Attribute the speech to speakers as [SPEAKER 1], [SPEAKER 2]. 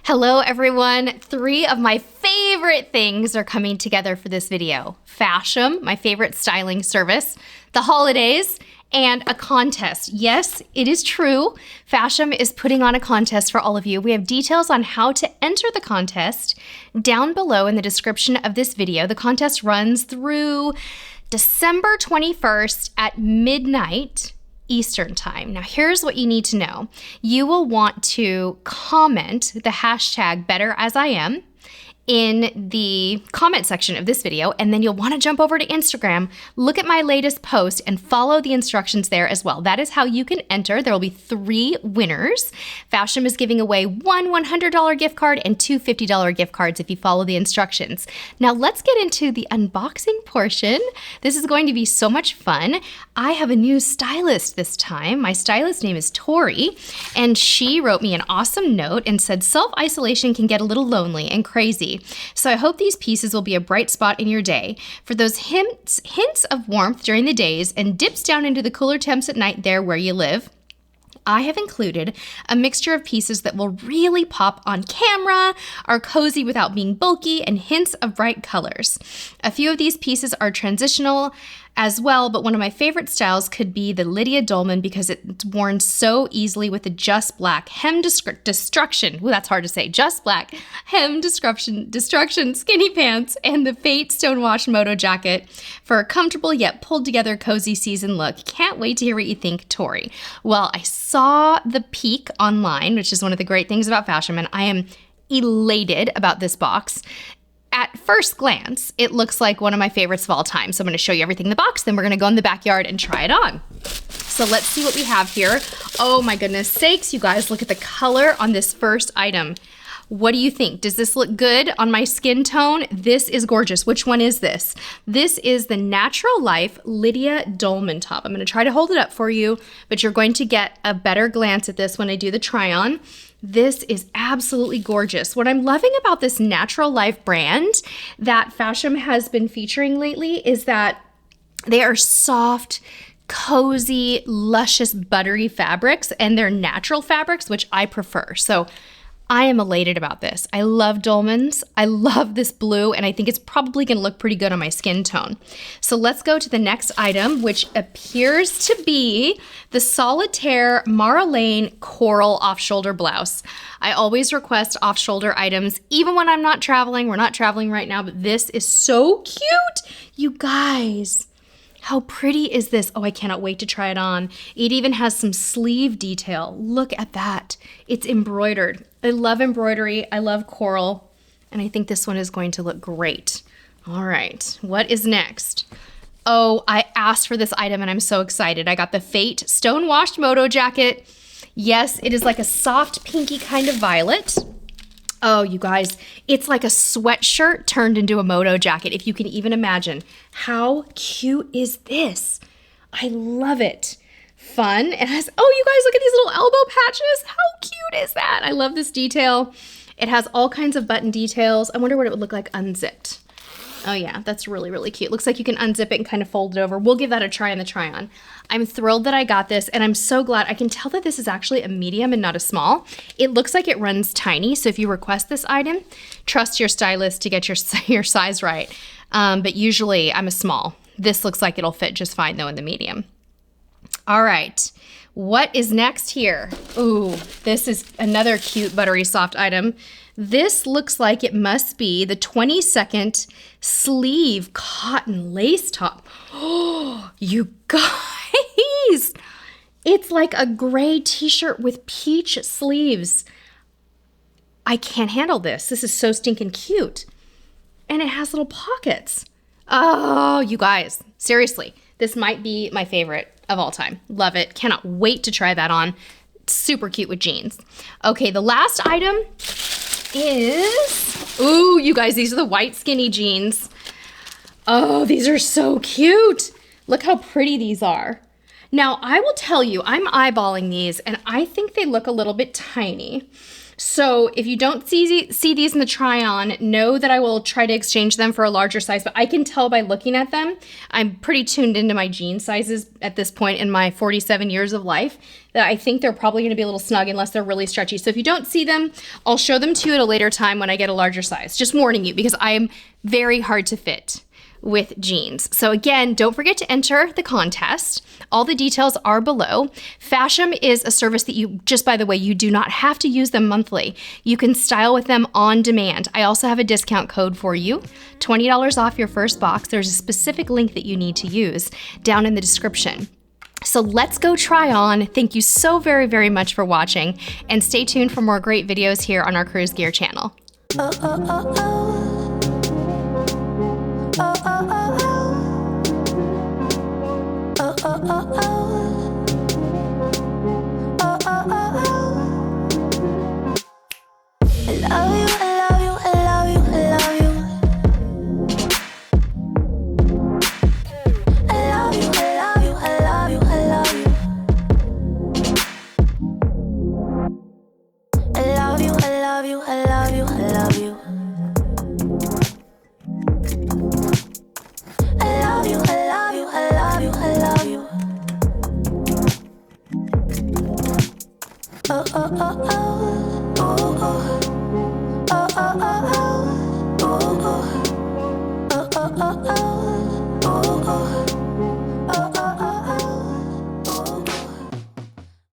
[SPEAKER 1] Hello everyone. 3 of my favorite things are coming together for this video. Fashom, my favorite styling service, the holidays, and a contest. Yes, it is true. Fashom is putting on a contest for all of you. We have details on how to enter the contest down below in the description of this video. The contest runs through December 21st at midnight Eastern time. Now, here's what you need to know. You will want to comment the hashtag #BetterAsIam in the comment section of this video, and then you'll want to jump over to Instagram, look at my latest post, and follow the instructions there as well. That is how you can enter. There will be 3 winners. Fashom is giving away 1 $100 gift card and 2 $50 gift cards if you follow the instructions. Now let's get into the unboxing portion. This is going to be so much fun. I have a new stylist this time. My stylist name is Tori, and she wrote me an awesome note and said self-isolation can get a little lonely and crazy. So I hope these pieces will be a bright spot in your day. For those hints of warmth during the days and dips down into the cooler temps at night there where you live, I have included a mixture of pieces that will really pop on camera, are cozy without being bulky, and hints of bright colors. A few of these pieces are transitional as well, but one of my favorite styles could be the Lydia Dolman because it's worn so easily with the Just Black Hem Destruction. Ooh, that's hard to say. Just Black Hem Destruction skinny pants and the Fate Stonewashed Moto jacket for a comfortable yet pulled together cozy season look. Can't wait to hear what you think, Tori. Well, I saw the peek online, which is one of the great things about Fashom, and I am elated about this box. At first glance, it looks like one of my favorites of all time. So I'm going to show you everything in the box, then we're going to go in the backyard and try it on. So let's see what we have here. Oh my goodness sakes, you guys, look at the color on this first item. What do you think? Does this look good on my skin tone? This is gorgeous. Which one is this? This is the Natural Life Lydia Dolman top. I'm going to try to hold it up for you, but you're going to get a better glance at this when I do the try on. This is absolutely gorgeous. What I'm loving about this Natural Life brand that Fashom has been featuring lately is that they are soft, cozy, luscious, buttery fabrics, and they're natural fabrics, which I prefer. So I am elated about this. I love Dolmans. I love this blue, and I think it's probably going to look pretty good on my skin tone. So let's go to the next item, which appears to be the Solitaire Marlene Coral off-shoulder blouse. I always request off-shoulder items, even when I'm not traveling. We're not traveling right now, but this is so cute. You guys, how pretty is this? Oh, I cannot wait to try it on. It even has some sleeve detail. Look at that. It's embroidered. I love embroidery. I love coral. And I think this one is going to look great. All right, what is next? Oh, I asked for this item and I'm so excited. I got the Fate Stonewashed Moto jacket. Yes, it is like a soft pinky kind of violet. Oh, you guys, it's like a sweatshirt turned into a Moto jacket, if you can even imagine. How cute is this? I love it. Fun. It has, oh, you guys, look at these little elbow patches. How cute is that? I love this detail. It has all kinds of button details. I wonder what it would look like unzipped. Oh yeah, that's really, really cute. Looks like you can unzip it and kind of fold it over. We'll give that a try on the try on. I'm thrilled that I got this, and I'm so glad. I can tell that this is actually a medium and not a small. It looks like it runs tiny, so if you request this item, trust your stylist to get your size right. But usually I'm a small. This looks like it'll fit just fine though in the medium. All right, what is next here? Ooh, this is another cute buttery soft item. This looks like it must be the 22nd sleeve cotton lace top. Oh, you guys, it's like a gray t-shirt with peach sleeves. I can't handle this. This is so stinking cute. And it has little pockets. Oh, you guys, seriously, this might be my favorite of all time. Love it. Cannot wait to try that on. Super cute with jeans. Okay, the last item is, ooh, you guys, these are the white skinny jeans. Oh, these are so cute. Look how pretty these are. Now, I will tell you, I'm eyeballing these and I think they look a little bit tiny. So if you don't see these in the try on, know that I will try to exchange them for a larger size, but I can tell by looking at them, I'm pretty tuned into my jean sizes at this point in my 47 years of life, that I think they're probably gonna be a little snug unless they're really stretchy. So if you don't see them, I'll show them to you at a later time when I get a larger size. Just warning you, because I'm very hard to fit with jeans. So again, don't forget to enter the contest. All the details are below. Fashom is a service that you, just by the way, you do not have to use them monthly. You can style with them on demand. I also have a discount code for you, $20 off your first box. There's a specific link that you need to use down in the description. So let's go try on. Thank you so very, very much for watching, and stay tuned for more great videos here on our Cruise Gear channel.
[SPEAKER 2] Oh, oh, oh, oh. Oh, oh, oh, oh. Oh, oh, oh, oh. Oh, oh, oh, oh. I love you, I love you, I love you, I love you. I love you, I love you, I love you, I love you. I love you, I love you, I love you, I love you. Oh, oh, oh, oh, oh, oh, oh, oh, oh, oh, oh, oh, oh, oh, oh.